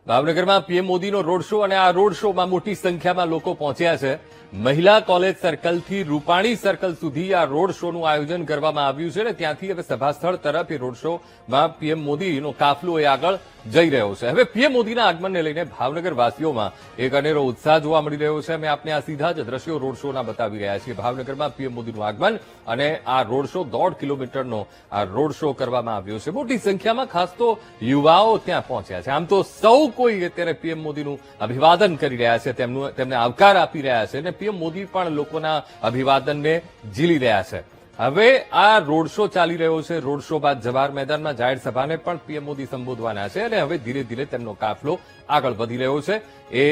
ભાવનગરમાં પીએમ મોદીનો road show અને આ રોડ શોમાં મોટી સંખ્યામાં લોકો પહોંચ્યા છે. મહિલા કોલેજ સર્કલથી રૂપાણી સર્કલ સુધી આ રોડ શોનું આયોજન કરવામાં આવ્યું છે અને ત્યાંથી હવે સભાસ્થળ તરફ એ રોડ શોમાં પીએમ મોદીનો કાફલો એ આગળ જઈ રહ્યો છે. હવે પીએમ મોદીના આગમનને લઈને ભાવનગર વાસીઓમાં એક અનેરો ઉત્સાહ જોવા મળી રહ્યો છે. અમે આપને આ સીધા જ દ્રશ્યો રોડ શોના બતાવી રહ્યા છીએ. ભાવનગરમાં પીએમ મોદીનું આગમન અને આ રોડ શો 1.5 કિલોમીટરનો આ રોડ શો કરવામાં આવ્યો છે. મોટી સંખ્યામાં ખાસ તો યુવાઓ ત્યાં પહોંચ્યા છે. આમ તો સૌ કોઈ અત્યારે પીએમ મોદીનું અભિવાદન કરી રહ્યા છે, તેમને આવકાર આપી રહ્યા છે અને પીએમ મોદી પણ લોકોના અભિવાદનને ઝીલી રહ્યા છે. હવે આ રોડ શો ચાલી રહ્યો છે. રોડ શો બાદ જવાહર મેદાનમાં જાહેર સભાને પણ પીએમ મોદી સંબોધવાના છે અને હવે ધીરે ધીરે તેમનો કાફલો આગળ વધી રહ્યો છે એ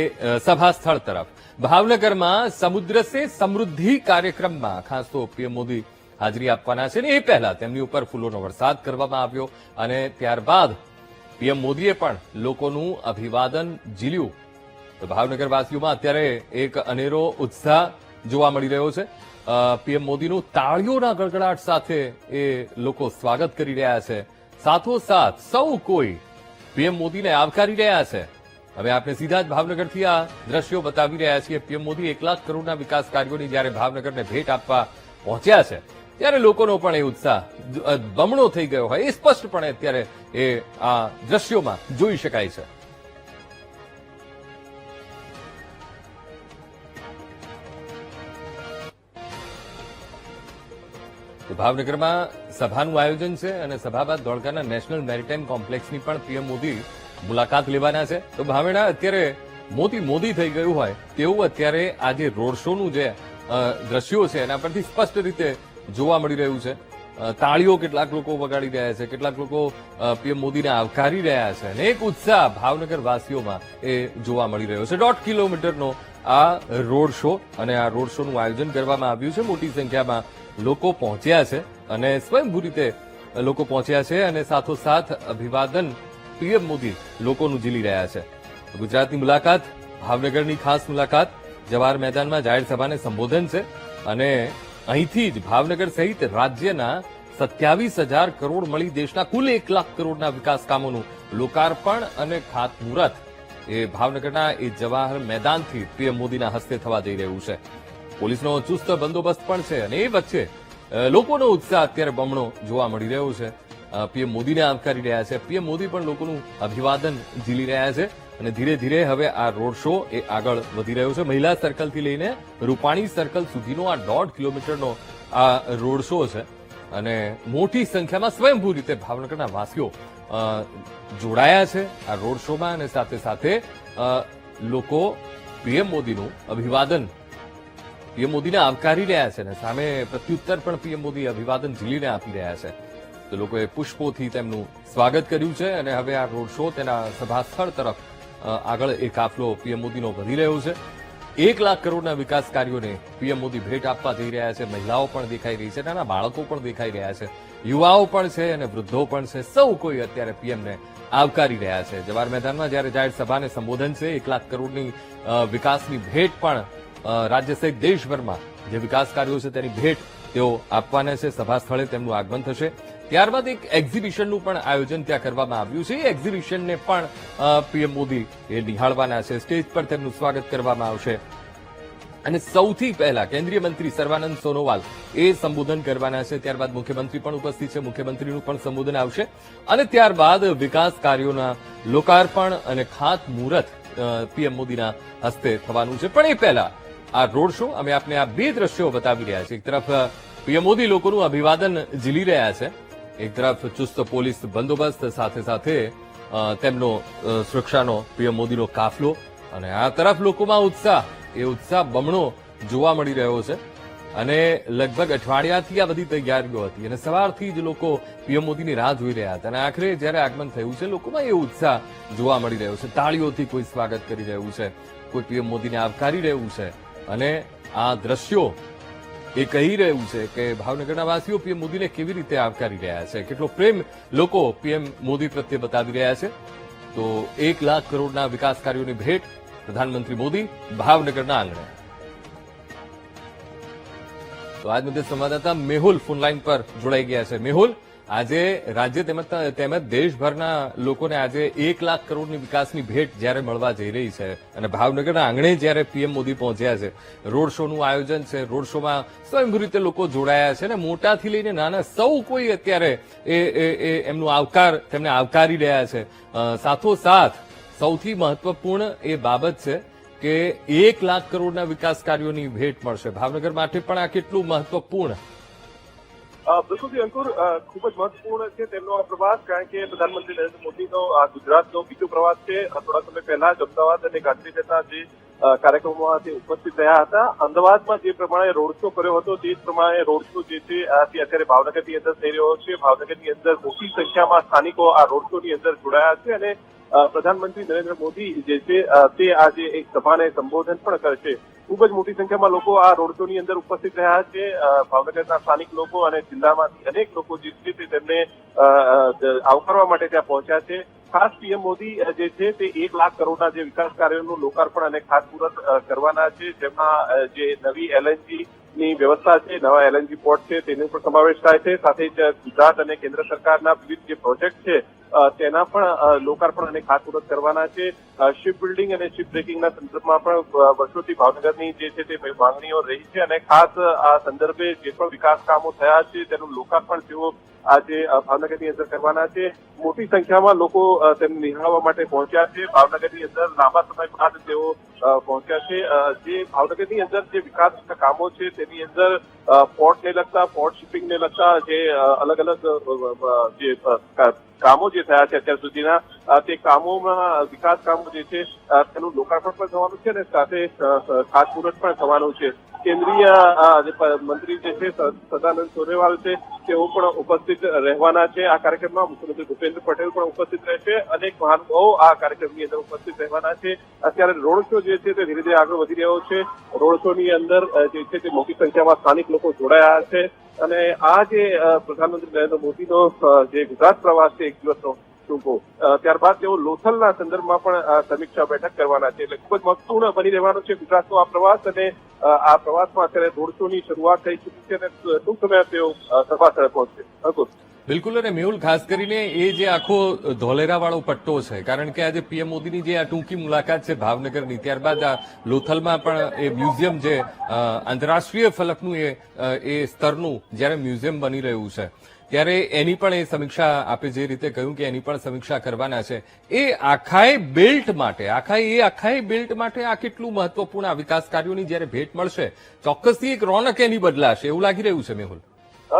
સભા સ્થળ તરફ. ભાવનગરમાં સમુદ્ર સે સમૃદ્ધિ કાર્યક્રમમાં ખાસ તો પીએમ મોદી હાજરી આપવાના છે અને એ પહેલા તેમની ઉપર ફૂલોનો વરસાદ કરવામાં આવ્યો અને ત્યારબાદ પીએમ મોદીએ પણ લોકોનું અભિવાદન ઝીલ્યું. તો ભાવનગરવાસીઓમાં અત્યારે એક અનેરો ઉત્સાહ જોવા મળી રહ્યો છે. પીએમ મોદીનું તાળીઓના ગડગડાટ સાથે એ લોકો સ્વાગત કરી રહ્યા છે. સાથોસાથ સૌ કોઈ પીએમ મોદીને આવકારી રહ્યા છે. હવે આપણે સીધા જ ભાવનગરથી આ દ્રશ્યો બતાવી રહ્યા છીએ. પીએમ મોદી 1 લાખ કરોડના વિકાસ કાર્યોની જ્યારે ભાવનગરને ભેટ આપવા પહોંચ્યા છે ત્યારે લોકોનો પણ એ ઉત્સાહ બમણો થઈ ગયો હોય એ સ્પષ્ટપણે અત્યારે એ આ દ્રશ્યોમાં જોઈ શકાય છે. ભાવનગરમાં સભાનું આયોજન છે અને સભા બાદ ધોળકાના નેશનલ મેરીટાઈમ કોમ્પ્લેક્સની પણ પીએમ મોદી મુલાકાત લેવાના છે. તો ભાવેણા અત્યારે મોદી થઈ ગયું હોય તેવું અત્યારે આ જે રોડ શોનું જે દ્રશ્યો છે એના પરથી સ્પષ્ટ રીતે જોવા મળી રહ્યું છે. તાળીઓ કેટલાક લોકો વગાડી રહ્યા છે, કેટલાક લોકો પીએમ મોદીને આવકારી રહ્યા છે અને એક ઉત્સાહ ભાવનગર વાસીઓમાં એ જોવા મળી રહ્યો છે. 1.5 કિલોમીટરનો આ રોડ શો અને આ રોડ શોનું આયોજન કરવામાં આવ્યું છે. મોટી સંખ્યામાં લોકો પહોંચ્યા છે અને સ્વયંભૂ રીતે લોકો પહોંચ્યા છે અને સાથોસાથ અભિવાદન પીએમ મોદી લોકોનું ઝીલી રહ્યા છે. ગુજરાતની મુલાકાત, ભાવનગરની ખાસ મુલાકાત, જવાહર મેદાનમાં જાહેર સભાને સંબોધન છે અને અહીંથી જ ભાવનગર સહિત રાજ્યના 27,000 કરોડ મળી દેશના કુલ 1 લાખ કરોડના વિકાસ કામોનું લોકાર્પણ અને ખાતમુહૂર્ત એ ભાવનગરના એ જવાહર મેદાનથી પીએમ મોદીના હસ્તે થવા જઈ રહ્યું છે. પોલીસનો ચુસ્ત બંદોબસ્ત પણ છે અને એ વચ્ચે લોકોનો ઉત્સાહ અત્યારે બમણો જોવા મળી રહ્યો છે. પીએમ મોદીને આવકારી રહ્યા છે. પીએમ મોદી પણ લોકોનું અભિવાદન ઝીલી રહ્યા છે અને ધીરે ધીરે હવે આ રોડ શો એ આગળ વધી રહ્યો છે. મહિલા સર્કલથી લઈને રૂપાણી સર્કલ સુધીનો આ 1.5 કિલોમીટરનો આ રોડ શો છે અને મોટી સંખ્યામાં સ્વયંભૂ રીતે ભાવનગરના વાસીઓ જોડાયા છે આ રોડ શોમાં અને સાથે સાથે લોકો પીએમ મોદીનું અભિવાદન, પીએમ મોદીને આવકારી રહ્યા છે અને સામે પ્રત્યુત્તર પણ પીએમ મોદી અભિવાદન ઝીલીને આપી રહ્યા છે. તો લોકોએ પુષ્પોથી તેમનું સ્વાગત કર્યું છે અને હવે આ રોડ શો તેના સભાસ્થળ તરફ આગળ એ કાફલો પીએમ મોદીનો વધી રહ્યો છે. 1 લાખ કરોડના વિકાસ કાર્યોને પીએમ મોદી ભેટ આપવા જઈ રહ્યા છે. મહિલાઓ પણ દેખાઈ રહી છે, નાના બાળકો પણ દેખાઈ રહ્યા છે, યુવાઓ પણ છે અને વૃદ્ધો પણ છે. સૌ કોઈ અત્યારે પીએમને આવકારી રહ્યા છે. જવાહર મેદાનમાં જ્યારે જાહેર સભાને સંબોધન છે, 1 લાખ કરોડની વિકાસની ભેટ પણ રાજ્ય સહિત દેશભરમાં જે વિકાસ કાર્યો છે તેની ભેટ તેઓ આપવાના છે. સભા સ્થળે તેમનું આગમન થશે. ત્યારબાદ એક એક્ઝિબિશનનું પણ આયોજન ત્યાં કરવામાં આવ્યું છે. એ એક્ઝિબિશનને પણ પીએમ મોદી એ નિહાળવાના છે. સ્ટેજ પર તેમનું સ્વાગત કરવામાં આવશે અને સૌથી પહેલા કેન્દ્રીય મંત્રી સર્વાનંદ સોનોવાલ એ સંબોધન કરવાના છે. ત્યારબાદ મુખ્યમંત્રી પણ ઉપસ્થિત છે. મુખ્યમંત્રીનું પણ સંબોધન આવશે અને ત્યારબાદ વિકાસ કાર્યોના લોકાર્પણ અને ખાતમુહૂર્ત પીએમ મોદીના હસ્તે થવાનું છે. પણ એ પહેલા આ રોડ શો અમે આપને આ બે દ્રશ્યો બતાવી રહ્યા છે. એક તરફ પીએમ મોદી લોકોનું અભિવાદન ઝીલી રહ્યા છે, એક તરફ ચુસ્ત પોલીસ બંદોબસ્ત, સાથે સાથે તેમનો સુરક્ષાનો પીએમ મોદીનો કાફલો અને આ તરફ લોકોમાં ઉત્સાહ, એ ઉત્સાહ બમણો જોવા મળી રહ્યો છે અને લગભગ અઠવાડિયાથી આ બધી તૈયારીઓ હતી અને સવારથી જ લોકો પીએમ મોદીની રાહ જોઈ રહ્યા હતા અને આખરે જ્યારે આગમન થયું છે લોકોમાં એ ઉત્સાહ જોવા મળી રહ્યો છે. તાળીઓથી કોઈ સ્વાગત કરી રહ્યું છે, કોઈ પીએમ મોદીને આવકારી રહ્યું છે અને આ દ્રશ્યો એ કહી રહ્યું છે કે ભાવનગરના વાસીઓ પીએમ મોદીને કેવી રીતે આવકારી રહ્યા છે, કેટલો પ્રેમ લોકો પીએમ મોદી પ્રત્યે બતાવી રહ્યા છે. તો 1 લાખ કરોડના વિકાસ કાર્યોની ભેટ પ્રધાનમંત્રી મોદી ભાવનગરના આંગણે. તો આજ મુદ્દે સંવાદદાતા મેહુલ ફોનલાઈન પર જોડાઈ ગયા છે. મેહુલ, આજે રાજ્ય તેમજ દેશભરના લોકોને આજે 1 લાખ કરોડની વિકાસની ભેટ જ્યારે મળવા જઈ રહી છે અને ભાવનગરના આંગણે જ્યારે પીએમ મોદી પહોંચ્યા છે, રોડ શોનું આયોજન છે, રોડ શોમાં સ્વયંભૂ રીતે લોકો જોડાયા છે અને મોટાથી લઈને નાના સૌ કોઈ અત્યારે તેમને આવકારી રહ્યા છે. સાથોસાથ સૌથી મહત્વપૂર્ણ એ બાબત છે કે 1 લાખ કરોડના વિકાસ કાર્યોની ભેટ મળશે. ભાવનગર માટે પણ આ કેટલું મહત્વપૂર્ણ? બિલકુલ અંકુર, ખૂબ જ મહત્વપૂર્ણ છે તેમનો આ પ્રવાસ, કારણ કે પ્રધાનમંત્રી નરેન્દ્ર મોદીનો આ ગુજરાતનો બીજો પ્રવાસ છે. થોડા સમય પહેલા જ અમદાવાદ અને ગાંધીનગરના જે કાર્યક્રમોમાં તે ઉપસ્થિત રહ્યા હતા. અમદાવાદમાં જે પ્રમાણે રોડ શો કર્યો હતો તે જ પ્રમાણે રોડ શો જે છે તે અત્યારે ભાવનગરની અંદર થઈ રહ્યો છે. ભાવનગરની અંદર મોટી સંખ્યામાં સ્થાનિકો આ રોડ શોની અંદર જોડાયા છે અને પ્રધાનમંત્રી નરેન્દ્ર મોદી જે છે તે આજે એક સભાને સંબોધન પણ કરશે. ખૂબ જ મોટી સંખ્યામાં લોકો આ રોડ શોની અંદર ઉપસ્થિત રહ્યા છે. ભાવનગરના સ્થાનિક લોકો અને જિલ્લામાંથી અનેક લોકો જે છે તે તેમને આવકારવા માટે ત્યાં પહોંચ્યા છે. ખાસ પીએમ મોદી જે છે તે 1 લાખ કરોડના જે વિકાસ કાર્યોનું લોકાર્પણ અને ખાતમુહૂર્ત કરવાના છે, જેમાં જે નવી એલએનજી ની વ્યવસ્થા છે, નવા એલએનજી પોર્ટ છે તેનો પણ સમાવેશ થાય છે. સાથે જ ગુજરાત અને કેન્દ્ર સરકારના વિવિધ જે પ્રોજેક્ટ છે તેના પણ લોકાર્પણ અને ખાતમુહૂર્ત કરવાના છે. શિપ બિલ્ડિંગ અને શિપ બ્રેકિંગના સંદર્ભમાં પણ વર્ષોથી ભાવનગરની જે છે તે માંગણીઓ રહી છે અને ખાસ આ સંદર્ભે જે પણ વિકાસ કામો થયા છે તેનું લોકાર્પણ તેઓ આજે ભાવનગરની અંદર કરવાના છે. મોટી સંખ્યામાં લોકો તેમને નિહાળવા માટે પહોંચ્યા છે. ભાવનગરની અંદર લાંબા સમય બાદ તેઓ પહોંચ્યા છે. જે ભાવનગરની અંદર જે વિકાસ કામો છે તેની અંદર પોર્ટને લગતા, પોર્ટ શિપિંગને લગતા જે અલગ અલગ જે કામો જે થયા છે અત્યાર સુધીના, તે કામોમાં વિકાસ કામો જે છે તેનું લોકાર્પણ પણ થવાનું છે અને સાથે ખાતમુહૂર્ત પણ થવાનું છે. કેન્દ્રીય મંત્રી જે છે સદાનંદ સોનેવાલ છે તેઓ પણ ઉપસ્થિત રહેવાના છે આ કાર્યક્રમમાં. મુખ્યમંત્રી ભૂપેન્દ્ર પટેલ પણ ઉપસ્થિત રહેશે. અનેક મહાનુભાવો આ કાર્યક્રમની અંદર ઉપસ્થિત રહેવાના છે. અત્યારે રોડ શો જે છે તે ધીરે ધીરે આગળ વધી રહ્યો છે. રોડ શો ની અંદર જે છે તે મોટી સંખ્યામાં સ્થાનિક લોકો જોડાયા છે અને આ જે પ્રધાનમંત્રી નરેન્દ્ર મોદીનો જે ગુજરાત પ્રવાસ છે 1 દિવસનો ટૂંકો, ત્યારબાદ તેઓ લોથલના સંદર્ભમાં પણ સમીક્ષા બેઠક કરવાના છે. એટલે ખૂબ જ મહત્વપૂર્ણ બની રહેવાનો છે ગુજરાતનો આ પ્રવાસ અને આ પ્રવાસમાં અત્યારે રોડ શોની શરૂઆત થઈ ચૂકી છે અને ટૂંક સમયમાં તેઓ સભા સ્થળે પહોંચશે. બિલકુલ. અને મેહુલ, ખાસ કરીને એ જે આખો ધોલેરાવાળો પટ્ટો છે, કારણ કે આજે પીએમ મોદીની જે આ ટૂંકી મુલાકાત છે ભાવનગરની, ત્યારબાદ આ લોથલમાં પણ એ મ્યુઝિયમ જે આંતરરાષ્ટ્રીય ફલકનું એ સ્તરનું જ્યારે મ્યુઝિયમ બની રહ્યું છે ત્યારે એની પણ એ સમીક્ષા, આપે જે રીતે કહ્યું કે એની પણ સમીક્ષા કરવાના છે. એ આખાય બેલ્ટ માટે આ કેટલું મહત્વપૂર્ણ આ વિકાસ કાર્યોની જ્યારે ભેટ મળશે, ચોક્કસથી એક રોનક એની બદલાશે એવું લાગી રહ્યું છે. મેહુલ,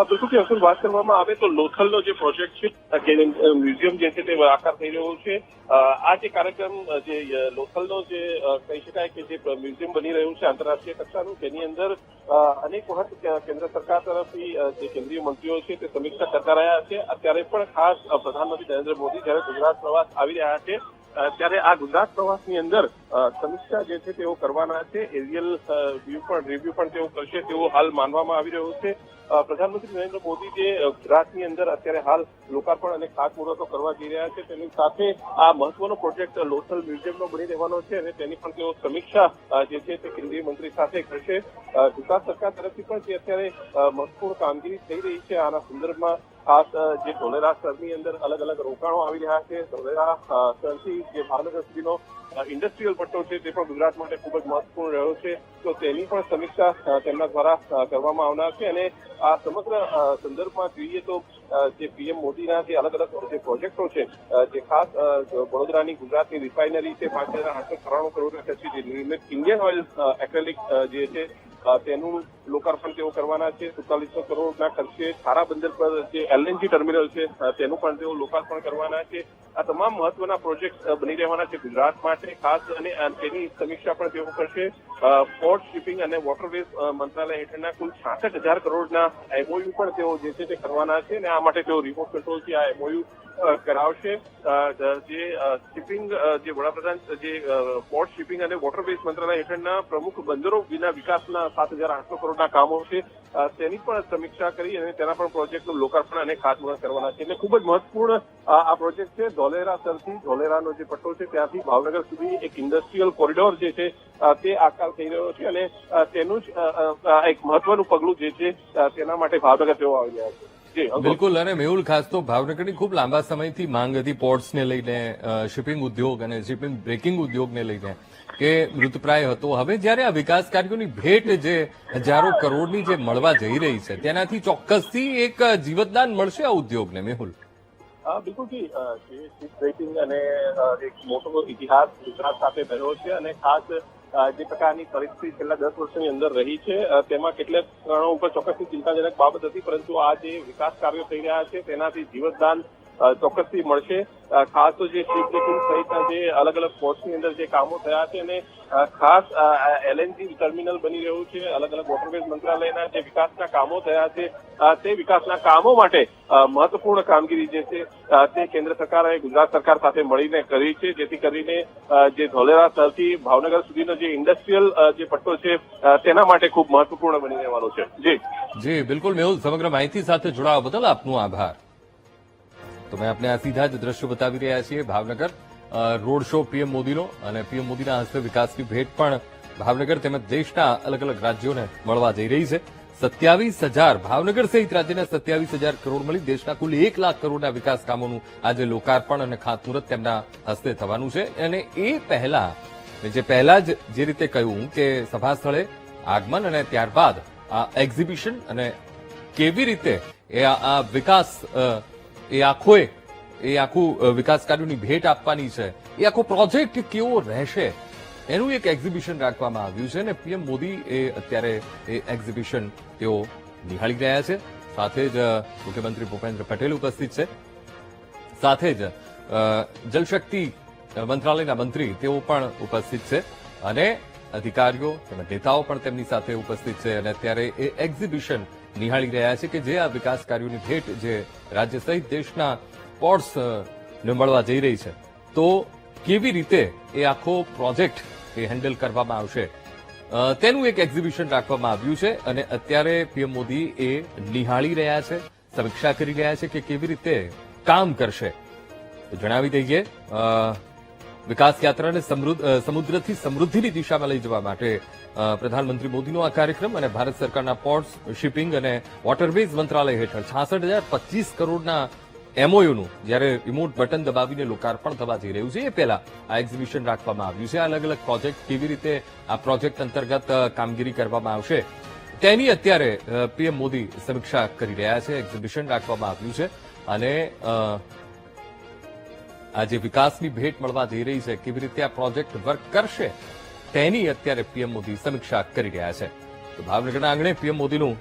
બિલકુલ અંકુર, વાત કરવામાં આવે તો લોથલનો જે પ્રોજેક્ટ છે, મ્યુઝિયમ જે છે તે આકાર થઈ રહ્યો છે. આ જે કાર્યક્રમ જે લોથલનો જે કહી શકાય કે જે મ્યુઝિયમ બની રહ્યું છે આંતરરાષ્ટ્રીય કક્ષાનું, તેની અંદર અનેક વખત કેન્દ્ર સરકાર તરફથી જે કેન્દ્રીય મંત્રીઓ છે તે સમીક્ષા કરતા રહ્યા છે. અત્યારે પણ ખાસ પ્રધાનમંત્રી નરેન્દ્ર મોદી જયારે ગુજરાત પ્રવાસ આવી રહ્યા છે ત્યારે આ ગુજરાત પ્રવાસની અંદર સમીક્ષા જે છે તેઓ કરવાના છે. એરિયલ રિવ્યુ પણ તેઓ કરશે તેવું હાલ માનવામાં આવી રહ્યું છે. પ્રધાનમંત્રી નરેન્દ્ર મોદી જે ગુજરાતની અંદર અત્યારે હાલ લોકાર્પણ અને ખાતમુહૂર્તો કરવા જઈ રહ્યા છે તેની સાથે આ મહત્વનો પ્રોજેક્ટ લોથલ મ્યુઝિયમનો બની રહેવાનો છે અને તેની પણ તેઓ સમીક્ષા જે છે તે કેન્દ્રીય મંત્રી સાથે કરશે. ગુજરાત સરકાર તરફથી પણ જે અત્યારે મહત્વપૂર્ણ કામગીરી થઈ રહી છે આના સંદર્ભમાં ખાસ જે ધોલેરા શહેરની અંદર અલગ અલગ રોકાણો આવી રહ્યા છે. ધોલેરા શહેરથી જે ભાવનગર સુધીનો ઇન્ડસ્ટ્રીયલ પટ્ટો છે તે પણ ગુજરાત માટે ખૂબ જ મહત્વપૂર્ણ રહ્યો છે. તો તેની પણ સમીક્ષા તેમના દ્વારા કરવામાં આવનાર છે અને આ સમગ્ર સંદર્ભમાં જોઈએ તો જે પીએમ મોદીના જે અલગ અલગ જે પ્રોજેક્ટો છે, જે ખાસ વડોદરાની ગુજરાતની રિફાઇનરી છે 5,893 કરોડના ખર્ચે જે નિર્મિત ઇન્ડિયન ઓઇલ એક્રેલિક જે છે તેનું લોકાર્પણ તેઓ કરવાના છે. 4700 કરોડના ખર્ચે ખારા બંદર પર જે એલએનજી ટર્મિનલ છે તેનું પણ તેઓ લોકાર્પણ કરવાના છે. આ તમામ મહત્વના પ્રોજેક્ટ બની રહેવાના છે ગુજરાત માટે ખાસ અને તેની સમીક્ષા પણ તેઓ કરશે. પોર્ટ શિપિંગ અને વોટરવેઝ મંત્રાલય હેઠળના કુલ 66,000 કરોડના એમઓયુ પણ તેઓ જે છે તે કરવાના છે અને આ માટે તેઓ રિમોટ કંટ્રોલથી આ એમઓયુ કરાવશે. જે શિપિંગ જે વડાપ્રધાન જે પોર્ટ શિપિંગ અને વોટરવેઝ મંત્રાલય હેઠળના પ્રમુખ બંદરો વિના વિકાસના 7,800 કરોડના કામો છે તેની પણ સમીક્ષા કરી અને તેના પણ પ્રોજેક્ટનું લોકાર્પણ અને ખાતમુહૂર્ત કરવાના છે. એટલે ખૂબ જ મહત્વપૂર્ણ આ પ્રોજેક્ટ છે. ધોલેરા સરથી ધોલેરાનો જે પટ્ટો છે ત્યાંથી ભાવનગર સુધી એક ઇન્ડસ્ટ્રીયલ કોરિડોર જે છે તે આકાર થઈ રહ્યો છે અને તેનું જ એક મહત્વનું પગલું જે છે તેના માટે ભાવનગર તેઓ આવી રહ્યા છે. જી અંકુર. બિલકુલ. અને મેહુલ, ખાસ તો ભાવનગરની ખૂબ લાંબા સમયથી માંગ હતી પોર્ટ્સને લઈને, શિપિંગ ઉદ્યોગ અને શિપિંગ બ્રેકિંગ ઉદ્યોગને લઈને, કે મૃતપ્રાય હતો. હવે જ્યારે આ વિકાસ કાર્યોની ભેટ જે હજારો કરોડની જે મળવા જઈ રહી છે, તેનાથી ચોક્કસથી એક જીવતદાન મળશે આ ઉદ્યોગને, મેહુલ. બિલકુલથી જે શિપ બ્રેકિંગ અને એક મોટો ઇતિહાસ ગુજરાત સાથે રહ્યો છે અને ખાસ જે પ્રકારની પરિસ્થિતિ છેલ્લા 10 વર્ષની અંદર રહી છે તેમાં કેટલાક કારણો ઉપર ચોક્કસથી ચિંતાજનક બાબત હતી, પરંતુ આ જે વિકાસ કાર્યો થઈ રહ્યા છે તેનાથી જીવતદાન ચોક્કસથી મળશે. ખાસ તો જે શિપ બ્રેકિંગ સહિતના જે અલગ અલગ પોર્ટ્સની અંદર જે કામો થયા છે અને ખાસ LNG ટર્મિનલ બની રહ્યું છે, અલગ અલગ વોટરવેઝ મંત્રાલયના જે વિકાસના કામો થયા છે તે વિકાસના કામો માટે મહત્વપૂર્ણ કામગીરી જે છે તે કેન્દ્ર સરકારે ગુજરાત સરકાર સાથે મળીને કરી છે, જેથી કરીને જે ધોલેરા તરથી ભાવનગર સુધીનો જે ઇન્ડસ્ટ્રીયલ જે પટ્ટો છે તેના માટે ખૂબ મહત્વપૂર્ણ બની રહેવાનો છે. જી બિલકુલ મેહુલ, સમગ્ર માહિતી સાથે જોડાવા બદલ આપનો આભાર. તો મેં આપને આ સીધા જ દ્રશ્યો બતાવી રહ્યા છીએ ભાવનગર રોડ શો પીએમ મોદીનો, અને પીએમ મોદીના હસ્તે વિકાસની ભેટ પણ ભાવનગર તેમજ દેશના અલગ અલગ રાજ્યોને મળવા જઈ રહી છે. 27,000 ભાવનગર સહિત રાજ્યના 27,000 કરોડ મળી દેશના કુલ 1 લાખ કરોડના વિકાસ કામોનું આજે લોકાર્પણ અને ખાતમુહૂર્ત તેમના હસ્તે થવાનું છે. અને એ પહેલા જ જે રીતે કહ્યું કે સભા સ્થળે આગમન અને ત્યારબાદ આ એક્ઝિબિશન અને કેવી રીતે એ આ વિકાસ એ આખું વિકાસ કાર્યોની ભેટ આપવાની છે, એ આખો પ્રોજેક્ટ કેવો રહેશે, એનું એક એક્ઝિબિશન રાખવામાં આવ્યું છે. અને પીએમ મોદી અત્યારે એ એક્ઝિબિશન તેઓ નિહાળી રહ્યા છે. સાથે જ મુખ્યમંત્રી ભૂપેન્દ્ર પટેલ ઉપસ્થિત છે, સાથે જ જલશક્તિ મંત્રાલયના મંત્રી તેઓ પણ ઉપસ્થિત છે, અને અધિકારીઓ તેમજ નેતાઓ પણ તેમની સાથે ઉપસ્થિત છે. અને અત્યારે એ એક્ઝિબિશન નિહાળી રહ્યા છે કે જે આ વિકાસ કાર્યોની ભેટ જે રાજ્ય સહિત દેશના પોર્ટ્સને મળવા જઈ રહી છે, તો કેવી રીતે એ આખો પ્રોજેક્ટ એ હેન્ડલ કરવામાં આવશે તેનું એક એક્ઝિબિશન રાખવામાં આવ્યું છે. અને અત્યારે પીએમ મોદી એ નિહાળી રહ્યા છે, સમીક્ષા કરી રહ્યા છે કે કેવી રીતે કામ કરશે. જણાવી દઈએ, વિકાસ યાત્રાને સમુદ્રથી સમૃદ્ધિની દિશામાં લઈ જવા માટે પ્રધાનમંત્રી મોદીનો આ કાર્યક્રમ અને ભારત સરકારના પોર્ટ્સ, શિપિંગ અને વોટરવેઝ મંત્રાલય હેઠળ 66,025 કરોડના MOUનું જ્યારે રિમોટ બટન દબાવીને લોકાર્પણ થવા જઈ રહ્યું છે, એ પહેલા આ એક્ઝિબિશન રાખવામાં આવ્યું છે. અલગ અલગ પ્રોજેક્ટ કેવી રીતે આ પ્રોજેક્ટ અંતર્ગત કામગીરી કરવામાં આવશે તેની અત્યારે પીએમ મોદી સમીક્ષા કરી રહ્યા છે. એક્ઝિબિશન રાખવામાં આવ્યું છે અને આ જે વિકાસની ભેટ મળવા જઈ રહી છે, કેવી રીતે આ પ્રોજેક્ટ વર્ક કરશે તેની અત્યારે પીએમ મોદી સમીક્ષા કરી રહ્યા છે. તો ભાવનગરના આંગણે પીએમ મોદીનું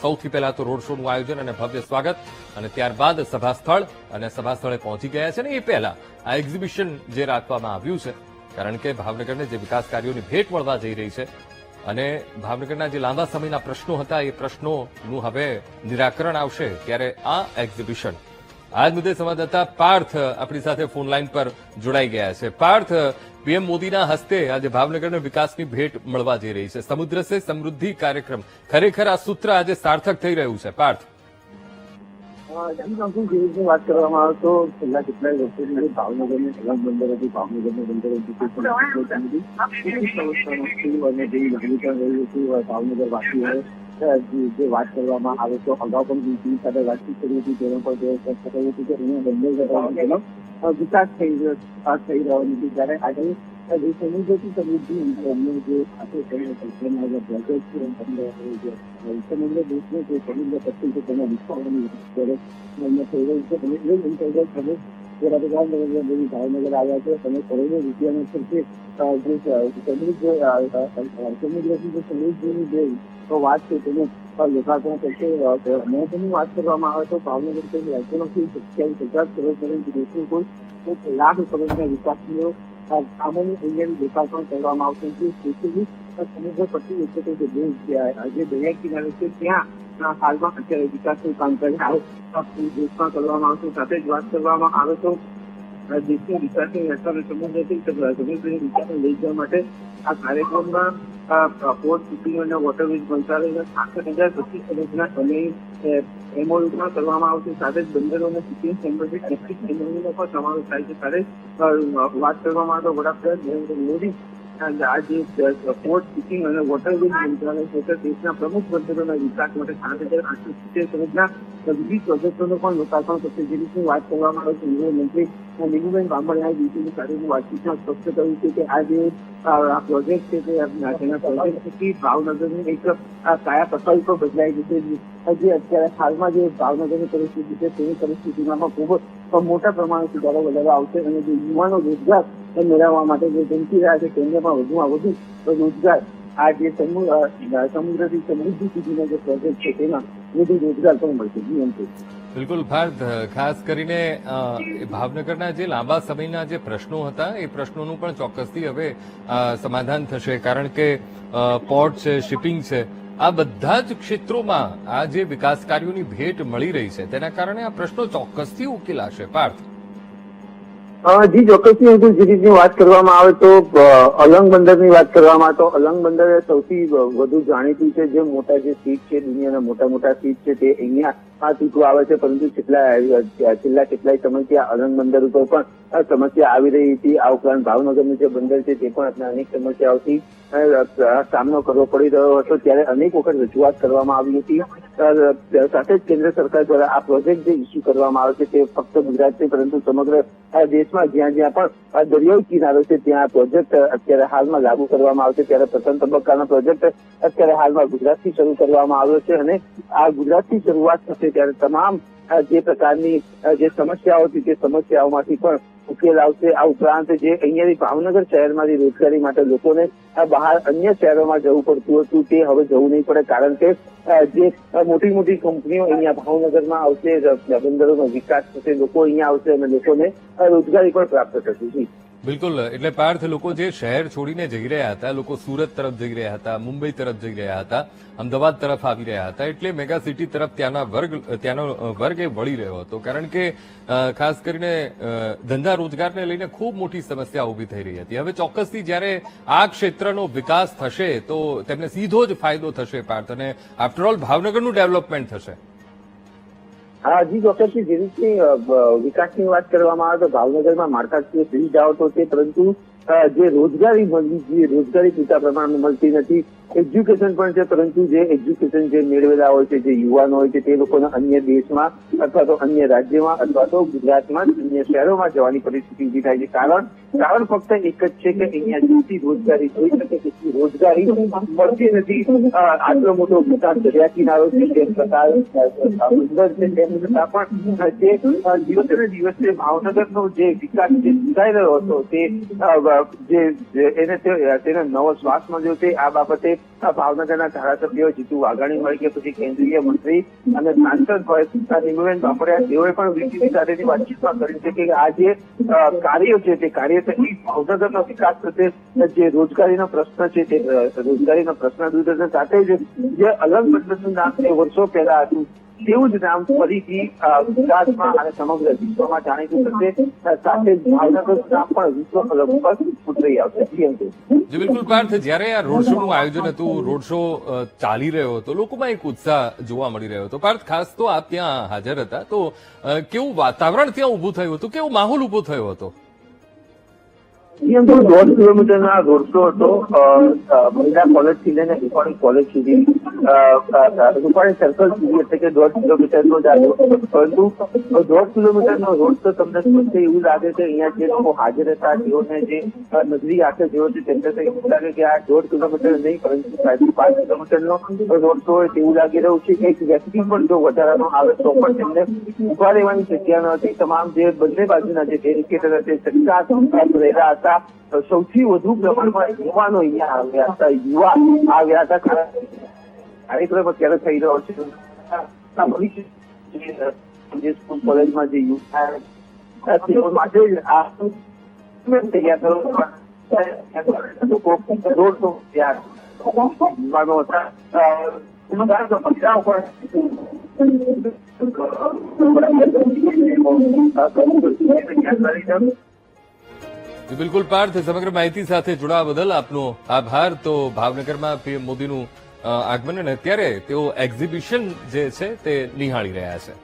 સૌથી પહેલા તો રોડ શોનું આયોજન અને ભવ્ય સ્વાગત, અને ત્યારબાદ સભા સ્થળ, અને સભા સ્થળે પહોંચી ગયા છે. અને એ પહેલા આ એક્ઝિબિશન જે રાખવામાં આવ્યું છે, કારણ કે ભાવનગરને જે વિકાસ કાર્યોની ભેટ મળવા જઈ રહી છે અને ભાવનગરના જે લાંબા સમયના પ્રશ્નો હતા એ પ્રશ્નોનું હવે નિરાકરણ આવશે, ત્યારે આ એક્ઝિબિશન. આજ મુદ્દે સંવાદદાતા પાર્થ આપણી સાથે ફોન લાઈન પર જોડાઈ ગયા છે. પાર્થ, પીએમ મોદીના હસ્તે આજે ભાવનગરને વિકાસની ભેટ મળવા જઈ રહી છે, સમુદ્ર સે સમૃદ્ધિ કાર્યક્રમ, ખરેખર આ સૂત્ર આજે સાર્થક થઈ રહ્યું છે. પાર્થ, વાત કરવામાં આવે તો છેલ્લા કેટલાય વર્ષોથી ભાવનગરની સલામ બંદર હતી, ભાવનગરનું બંદર હતું, અને જેવી નાગરિકતા રહી હતી ભાવનગર વાસીઓએ જે વાત કરવામાં આવે તો અગાઉ પણ બીજી સાથે વાતચીત કરી હતી, તેનો પણ તેઓ સ્પષ્ટ કર્યું હતું કે અહીંયા બંદર તેનો વિકાસ થઈ રહ્યો નથી. ત્યારે આજે જે સમુદ્રથી સમૃદ્ધિ જે સાથે સમુદ્ર દેશનો જે સમુદ્ર પટ્ટી છે તેના વિસ્તારોની થઈ રહ્યું છે. અને એ અંતર્ગત હવે વડાપ્રધાન નરેન્દ્ર મોદી ભાવનગર આવ્યા છે. અને કરોડો રૂપિયાનો ખર્ચે સમુદ્રથી જે સમૃદ્ધિની જે વાત છે તેનું લોકાર્પણ કરશે. મહત્વની વાત કરવામાં આવે તો ભાવનગર રાજ્યનો 27,000 કરોડ પરંતુ દેશનું કુલ 1 લાખ કરોડના વિકાસનો કામોનું અહીંયા લોકાર્પણ કરવામાં આવશે. જે સ્પેશિયલી સમુદ્ર પટ્ટી એટલે કે જે દરિયા કિનારે છે ત્યાં હાલમાં અત્યારે વિકાસનું કામ દેશમાં કરવામાં આવશે. સાથે જ વાત કરવામાં આવે તો દેશના વિકાસની યાત્રાને સમુદ્રથી સમુદ્રની વિકાસને લઈ જવા માટે આ કાર્યક્રમમાં પોર્ટ, શિપિંગ અને વોટરવેઝ મંત્રાલયના 66,025 કરોડના સમય MOUમાં કરવામાં આવશે. સાથે જ બંદરો અને શિપિંગ સંબંધિત 25 MOUનો પણ સમાવેશ થાય છે. સાથે વાત કરવામાં આવે તો વડાપ્રધાન નરેન્દ્ર મોદી આ જે પોર્ટ શિપિંગ અને વોટરવેઝ મંત્રાલય છે દેશના પ્રમુખ બંદરોના વિકાસ માટે 7,870 કરોડના વિવિધ પ્રોજેક્ટોનું પણ લોકાર્પણ કરશે. જે રીતની વાત કરવામાં આવે છે મંત્રી નીલુબેન બાંભણિયાએ બીજેપી સાથેની વાતચીતમાં સ્પષ્ટ કર્યું છે કે આ જે પ્રોજેક્ટ છે તેના પ્રોજેક્ટથી ભાવનગરની એક કાયા પટલ પર બદલાઈ જશે. જે અત્યારે હાલમાં જે ભાવનગરની પરિસ્થિતિ છે તેની પરિસ્થિતિમાં ખૂબ મોટા પ્રમાણે સુધારો વધારો આવશે અને જે યુવાનો રોજગાર મેળવવા માટે જે ધમકી રહ્યા છે તેમને પણ વધુમાં વધુ રોજગાર આ જે સમુદ્રથી સમૃદ્ધિ સુધીનો જે પ્રોજેક્ટ છે તેમાં વધુ રોજગાર પણ મળશે. બિલકુલ પાર્થ, ખાસ કરીને ભાવનગરના જે લાંબા સમયના જે પ્રશ્નો હતા એ પ્રશ્નોનું પણ ચોક્કસથી હવે સમાધાન થશે, કારણ કે પોર્ટ છે, શિપિંગ છે, આ બધા જ ક્ષેત્રોમાં આ જે વિકાસ કાર્યોની ભેટ મળી રહી છે તેના કારણે આ પ્રશ્નો ચોક્કસથી ઉકેલાશે. પાર્થ જી ચોક્કસથી જે રીતની વાત કરવામાં આવે તો અલંગ બંદરની વાત કરવામાં તો અલંગ બંદર સૌથી વધુ જાણીતું છે. જે મોટા જે સીટ છે, દુનિયાના મોટા સીટ છે તે અહીંયા તૂટવા આવે છે, પરંતુ છેલ્લા કેટલાય સમયથી આ અલંગ બંદર ઉપર પણ સમસ્યા આવી રહી હતી. આ ઉપરાંત ભાવનગરનું જે બંદર છે તે પણ અનેક સમસ્યાઓથી સામનો કરવો પડી રહ્યો હતો. ત્યારે અનેક વખત રજૂઆત કરવામાં આવી હતી. સાથે જ કેન્દ્ર સરકાર દ્વારા આ પ્રોજેક્ટ જે ઇસ્યુ કરવામાં આવે છે તે ફક્ત ગુજરાત નહીં પરંતુ સમગ્ર દેશમાં જ્યાં પણ દરિયાઈ કિનારો છે ત્યાં આ પ્રોજેક્ટ અત્યારે હાલમાં લાગુ કરવામાં આવશે. ત્યારે પ્રથમ તબક્કાનો પ્રોજેક્ટ અત્યારે હાલમાં ગુજરાતથી શરૂ કરવામાં આવ્યો છે અને આ ગુજરાતથી શરૂઆત થશે ત્યારે તમામ જે પ્રકારની જે સમસ્યાઓ હતી તે સમસ્યાઓમાંથી પણ ઉકેલ આવશે. આ ઉપરાંત જે અહીંયાથી ભાવનગર શહેરમાંથી રોજગારી માટે લોકોને બહાર અન્ય શહેરોમાં જવું પડતું હતું તે હવે જવું નહીં પડે, કારણ કે જે મોટી કંપનીઓ અહીંયા ભાવનગરમાં આવશે, બંદરોનો વિકાસ થશે, લોકો અહીંયા આવશે અને લોકોને રોજગારી પણ પ્રાપ્ત થશે. બિલકુલ, એટલે પાર્થ, લોકો જે શહેર છોડીને જઈ રહ્યા હતા, લોકો સુરત તરફ જઈ રહ્યા હતા, મુંબઈ તરફ જઈ રહ્યા હતા, અમદાવાદ તરફ આવી રહ્યા હતા, એટલે મેગા સિટી તરફ ત્યાંનો વર્ગ એ વળી રહ્યો હતો, કારણ કે ખાસ કરીને ધંધા રોજગારને લઈને ખૂબ મોટી સમસ્યા ઉભી થઈ રહી હતી. હવે ચોક્કસથી જ્યારે આ ક્ષેત્રનો વિકાસ થશે તો તેમને સીધો જ ફાયદો થશે પાર્થ, અને આફ્ટરઓલ ભાવનગરનું ડેવલપમેન્ટ થશે. હા જી ચોક્કસથી. જે રીતની વિકાસની વાત કરવામાં આવે તો ભાવનગરમાં માળખાકીય સુવિધાઓ તો છે, પરંતુ જે રોજગારી પૂરતા પ્રમાણમાં મળતી નથી. એજ્યુકેશન પણ છે, પરંતુ જે એજ્યુકેશન જે મેળવેલા હોય છે, જે યુવાનો હોય છે તે લોકોને અન્ય દેશમાં અથવા તો અન્ય રાજ્યમાં અથવા તો ગુજરાતમાં અન્ય શહેરોમાં જવાની પરિસ્થિતિ ઉભી થાય છે. કારણ ફક્ત એક જ છે કે અહીંયા જેટલી રોજગારી જોઈ શકે તેટલી રોજગારી મળતી નથી. આટલો મોટો વિકાસ દરિયા કિનારો છે, તેમ છતાં સુંદર છે, તેમ છતાં પણ જે દિવસે ને દિવસે ભાવનગરનો જે વિકાસ જે સુધાઈ રહ્યો હતો તેને નવો શ્વાસ મળ્યો છે. આ બાબતે ભાવનગરના ધારાસભ્યો જીતુ વાઘાણી હોય કે પછી કેન્દ્રીય મંત્રી અને સાંસદ હોય નીલુબેન બાંભણિયા, તેઓએ પણ વીટીવી સાથેની વાતચીતમાં કર્યું છે કે આ જે કાર્ય છે તે કાર્ય થકી ભાવનગરનો વિકાસ થશે. જે રોજગારીનો પ્રશ્ન છે તે રોજગારીનો પ્રશ્ન દૂર થશે. સાથે જ જે અલંગ બંદરનું નામ તે વર્ષો પહેલા હતું તેવું જ નામ ફરીથી ગુજરાતમાં અને સમગ્ર વિશ્વમાં જાણીતું થશે. સાથે જ ભાવનગરનું નામ પણ વિશ્વ ફલક પર ઉતરી આવશે. જી બિલકુલ પાર્થ, જ્યારે આ રોડ શોનું આયોજન હતું, રોડ શો ચાલી રહ્યો હતો, લોકોમાં એક ઉત્સાહ જોવા મળી રહ્યો હતો. પાર્થ, ખાસ તો આપ ત્યાં હાજર હતા, તો કેવું વાતાવરણ ત્યાં ઉભું થયું હતું, કેવો માહોલ ઉભો થયો હતો? 1.5 કિલોમીટરના રોડ શો હતો. મહિલા કોલેજ થી લઈને રૂપાણી કોલેજ સુધી, રૂપાણી સર્કલ સુધી, એટલે કે 1.5 કિલોમીટરનો જ આવ્યો. પરંતુ 1.5 કિલોમીટરનો રોડ તો તમને સ્પષ્ટ એવું લાગે છે અહીંયા જે લોકો હાજર હતા તેઓને જે નજરી આંખે જોયો છે તેમને તો એવું લાગે કે આ 1.5 કિલોમીટર નહીં પરંતુ 5 કિલોમીટરનો રોડ શો હોય તેવું લાગી રહ્યું છે. એક વ્યક્તિ પણ જો વધારાનો આવે તો પણ તેમને ઉભા રહેવાની જગ્યા ન હતી. તમામ જે બંને બાજુના જે બેરિકેટર હતા તે ચક્કા રહેલા હતા. સૌથી વધુ પ્રમાણમાં યુવાનો અહીંયા આવ્યા હતા, યુવા આવ્યા હતા. કાર્યક્રમ અત્યારે થઈ રહ્યો છે. જે સ્કૂલ કોલેજમાં જે યુવા તેઓ માટે આ તૈયાર કરો રોડ શો યુવાનો હતા. બિલકુલ પાર્થ, સમગ્ર માહિતી સાથે જોડાવા બદલ આપનો આભાર. તો ભાવનગરમાં પીએમ મોદીનું આગમન અને અત્યારે તેઓ એક્ઝિબિશન જે છે તે નિહાળી રહ્યા છે.